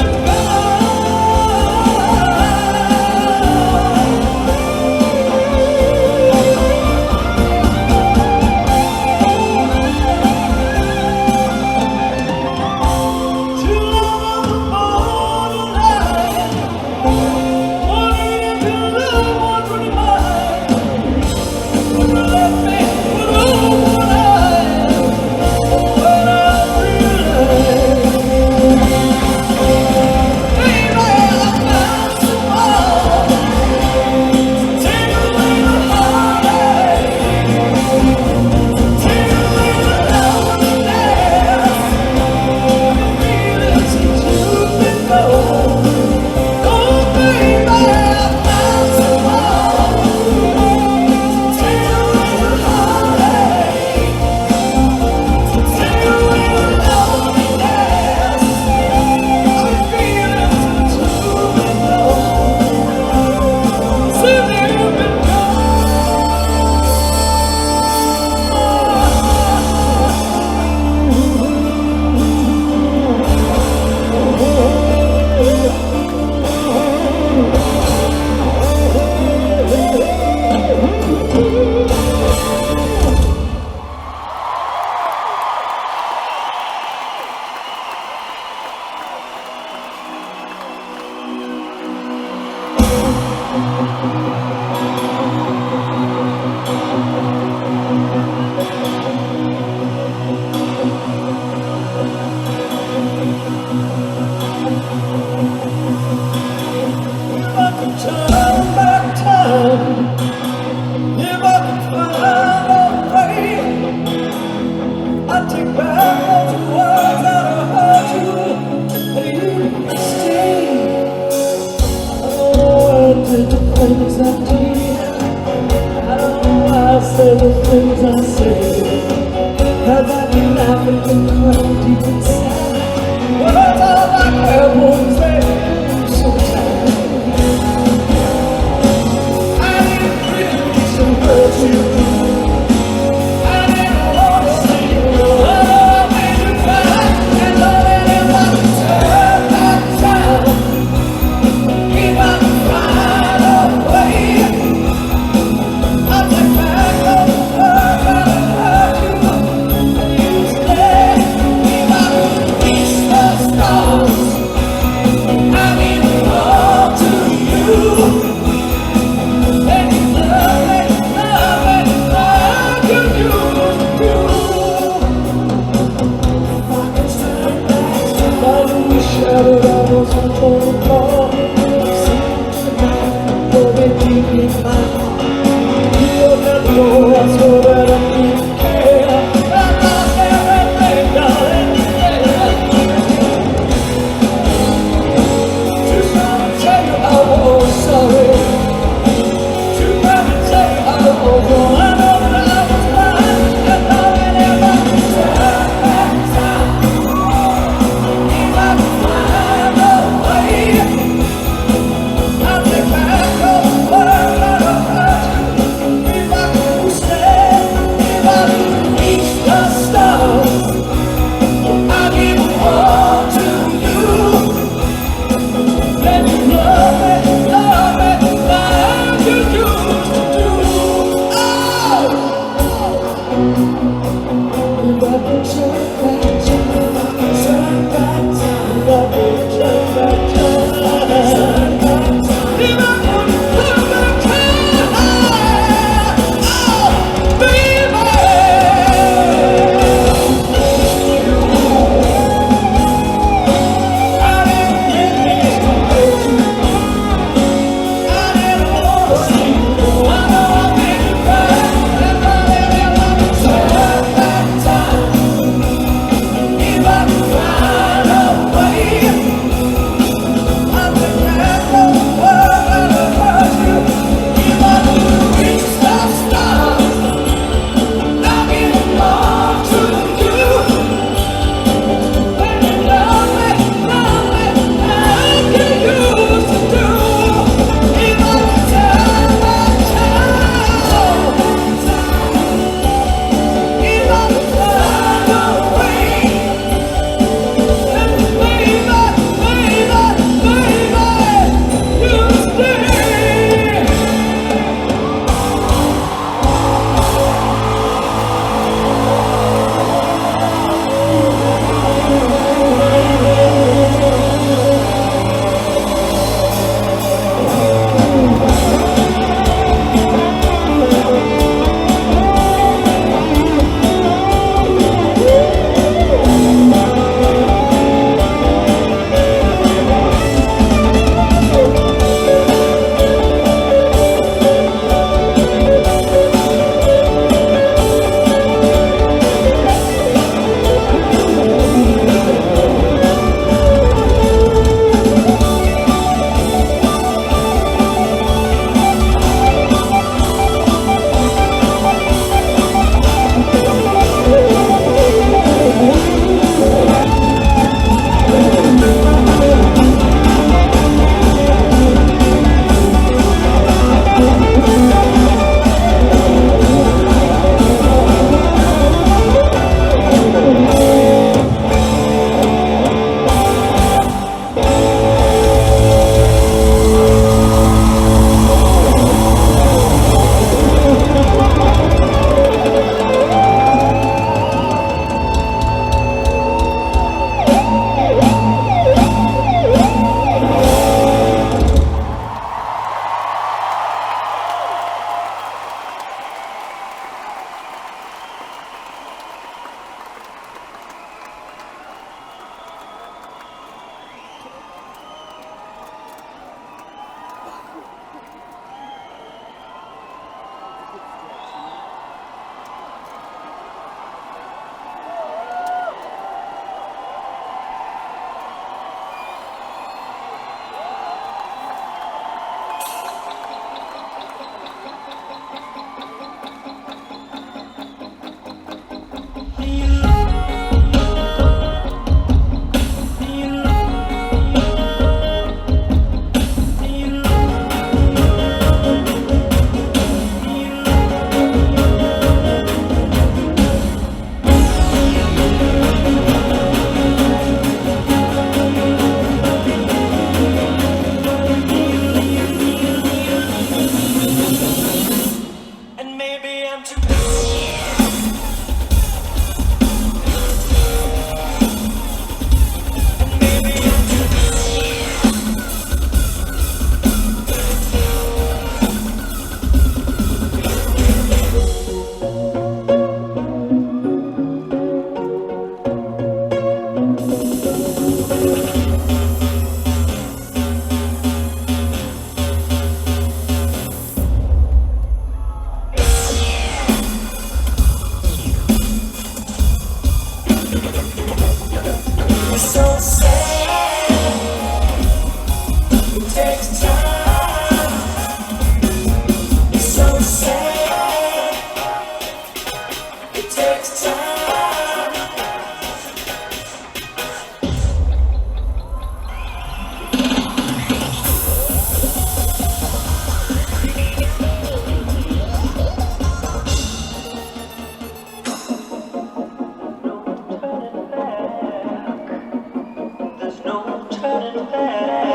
little badass.